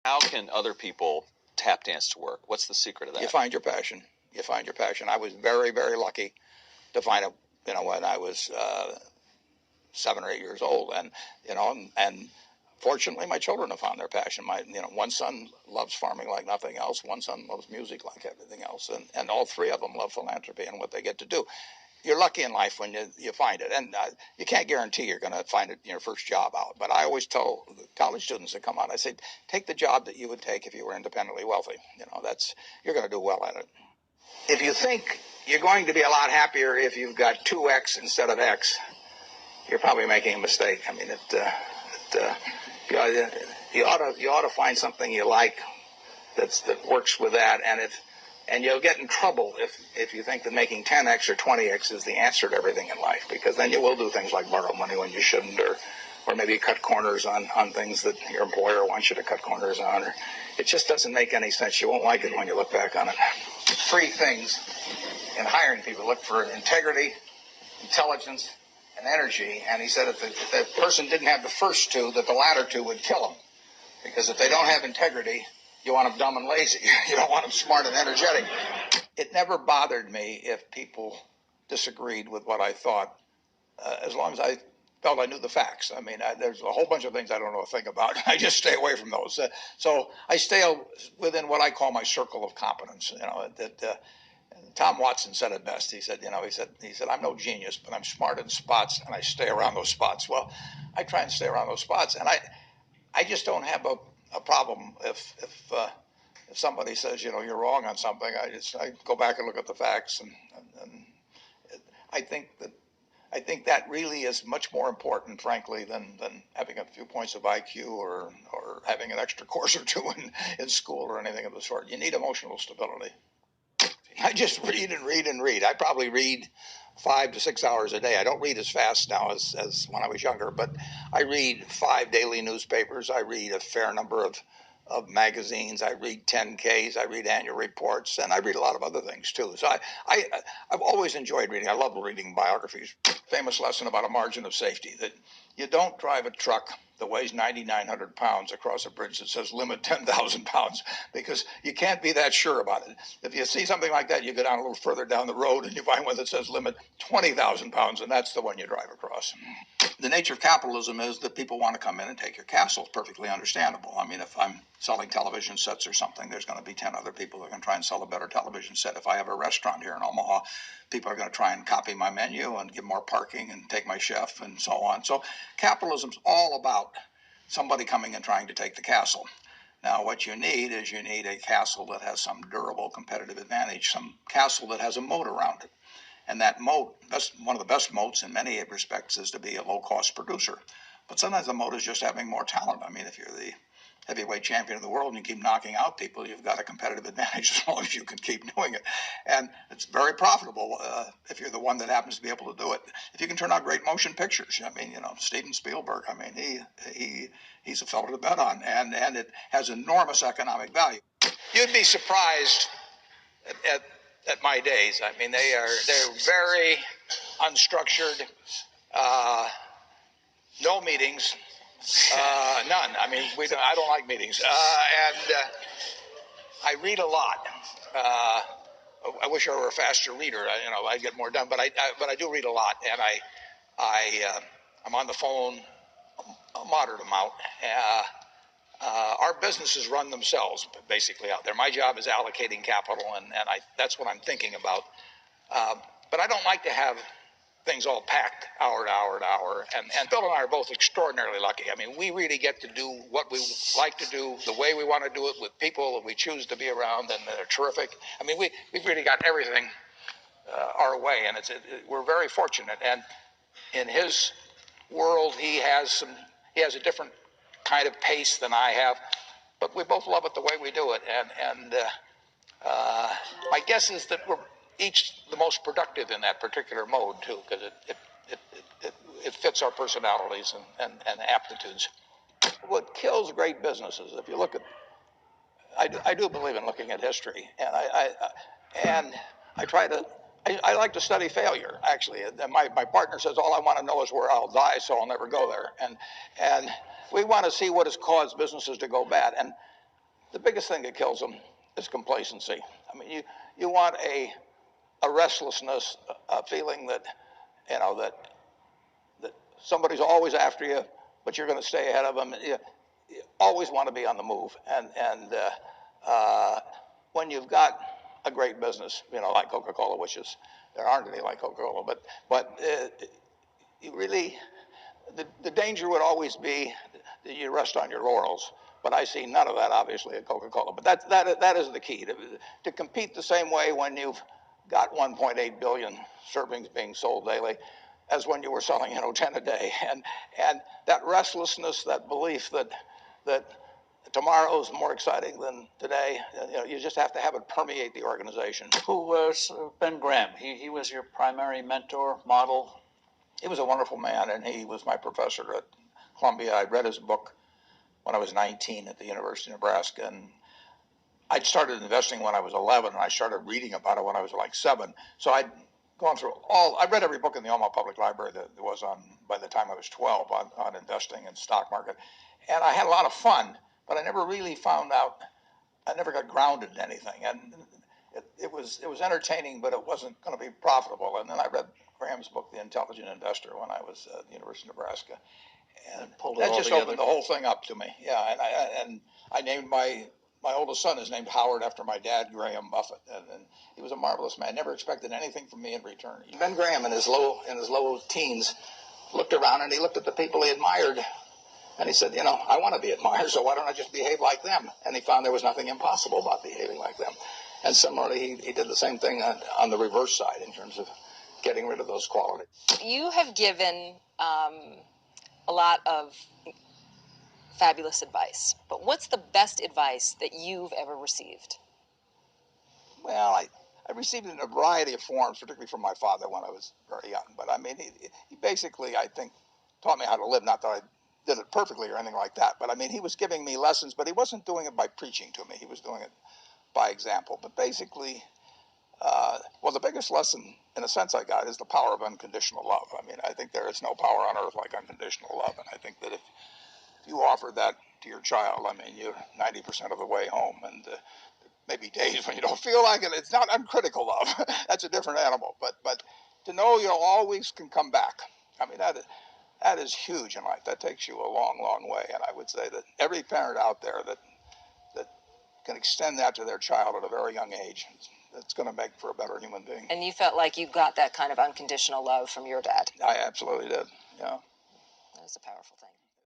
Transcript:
How can other people tap dance to work? What's the secret of that? You find your passion. You find your passion. I was very, very lucky to find it, when I was 7 or 8 years old, and fortunately, my children have found their passion. One son loves farming like nothing else. One son loves music like everything else, and all three of them love philanthropy and what they get to do. You're lucky in life when you find it, and you can't guarantee you're going to find it in your first job out. But I always tell college students that come out, I say, take the job that you would take if you were independently wealthy. You're going to do well at it. If you think you're going to be a lot happier if you've got 2X instead of X, you're probably making a mistake. I mean, you ought to find something you like that works with that, and you'll get in trouble if you think that making 10X or 20X is the answer to everything in life, because then you will do things like borrow money when you shouldn't, or maybe cut corners on things that your employer wants you to cut corners on. It just doesn't make any sense. You won't like it when you look back on it. 3 things in hiring people: look for integrity, intelligence, and energy. And he said if the person didn't have the first 2, that the latter 2 would kill them. Because if they don't have integrity, you want them dumb and lazy. You don't want them smart and energetic. It never bothered me if people disagreed with what I thought, as long as I felt I knew the facts. I mean, there's a whole bunch of things I don't know a thing about. I just stay away from those. So I stay within what I call my circle of competence. Tom Watson said it best. He said, I'm no genius, but I'm smart in spots, and I stay around those spots. Well, I try and stay around those spots, and I just don't have a problem if somebody says, you're wrong on something. I go back and look at the facts, and I think that really is much more important, frankly, than having a few points of IQ or having an extra course or 2 in school or anything of the sort. You need emotional stability. I just read and read and read. I probably read 5 to 6 hours a day. I don't read as fast now as when I was younger, but I read 5 daily newspapers. I read a fair number of magazines. I read 10Ks. I read annual reports, and I read a lot of other things too. So I've always enjoyed reading. I love reading biographies. Famous lesson about a margin of safety, that you don't drive a truck that weighs 9,900 pounds across a bridge that says limit 10,000 pounds, because you can't be that sure about it. If you see something like that, you go down a little further down the road and you find one that says limit 20,000 pounds, and that's the one you drive across. The nature of capitalism is that people want to come in and take your castle. It's perfectly understandable. I mean, if I'm selling television sets or something, there's going to be 10 other people that are going to try and sell a better television set. If I have a restaurant here in Omaha, people are going to try and copy my menu and give more parking and take my chef and so on. So capitalism's all about somebody coming and trying to take the castle. Now, what you need is a castle that has some durable competitive advantage, some castle that has a moat around it. And that moat, one of the best moats in many respects, is to be a low-cost producer. But sometimes the moat is just having more talent. I mean, if you're the heavyweight champion of the world and you keep knocking out people, you've got a competitive advantage as long as you can keep doing it. And it's very profitable if you're the one that happens to be able to do it. If you can turn out great motion pictures, I mean, Steven Spielberg, I mean, he's a fellow to bet on, and it has enormous economic value. You'd be surprised at my days. I mean, they're very unstructured, no meetings, none. I mean, I don't like meetings, and I read a lot. I wish I were a faster reader. I'd get more done, but I do read a lot, and I'm on the phone a moderate amount. Our businesses run themselves basically out there. My job is allocating capital, and that's what I'm thinking about. But I don't like to have things all packed hour to hour to hour. And Bill and I are both extraordinarily lucky. I mean, we really get to do what we like to do, the way we want to do it, with people that we choose to be around, and they're terrific. I mean, we've really got everything our way, and we're very fortunate. And in his world, he has a different kind of pace than I have, but we both love it the way we do it. And my guess is that we're each the most productive in that particular mode too, because it fits our personalities and aptitudes. What kills great businesses, if you look at, I do believe in looking at history, and I like to study failure, actually. And my partner says, all I want to know is where I'll die, so I'll never go there. And we want to see what has caused businesses to go bad. And the biggest thing that kills them is complacency. I mean, you want a restlessness, a feeling that, that somebody's always after you, but you're going to stay ahead of them. You always want to be on the move. When you've got a great business, like Coca-Cola, which is, there aren't any like Coca-Cola, but you really, the danger would always be that you rest on your laurels. But I see none of that, obviously, at Coca-Cola. But that is the key, to compete the same way when you've got 1.8 billion servings being sold daily as when you were selling, 10 a day. And that restlessness, that belief that tomorrow is more exciting than today, you just have to have it permeate the organization. Who was Ben Graham? He was your primary mentor, model? He was a wonderful man, and he was my professor at Columbia. I read his book when I was 19 at the University of Nebraska, and I'd started investing when I was 11, and I started reading about it when I was like 7. So I'd gone through I read every book in the Omaha Public Library that there was on, by the time I was 12, on investing and stock market. And I had a lot of fun, but I never really found out, I never got grounded in anything. And it was entertaining, but it wasn't going to be profitable. And then I read Graham's book, The Intelligent Investor, when I was at the University of Nebraska. And that just opened the whole thing up to me. Yeah, and I named my oldest son is named Howard after my dad, Graham Buffett, and he was a marvelous man. Never expected anything from me in return. Ben Graham, in his low teens, looked around and he looked at the people he admired, and he said, I want to be admired, so why don't I just behave like them? And he found there was nothing impossible about behaving like them. And similarly, he did the same thing on the reverse side in terms of getting rid of those qualities. You have given a lot of fabulous advice, but what's the best advice that you've ever received? Well, I received it in a variety of forms, particularly from my father when I was very young. But I mean, he basically, I think, taught me how to live. Not that I did it perfectly or anything like that, but I mean, he was giving me lessons, but he wasn't doing it by preaching to me. He was doing it by example. But basically, well, the biggest lesson, in a sense, I got is the power of unconditional love. I mean, I think there is no power on earth like unconditional love, and I think that if you offer that to your child, I mean, you're 90% of the way home, and maybe days when you don't feel like it. It's not uncritical love. That's a different animal. But to know you always can come back. I mean, that is huge in life. That takes you a long, long way. And I would say that every parent out there that can extend that to their child at a very young age, it's going to make for a better human being. And you felt like you got that kind of unconditional love from your dad? I absolutely did. Yeah. That was a powerful thing.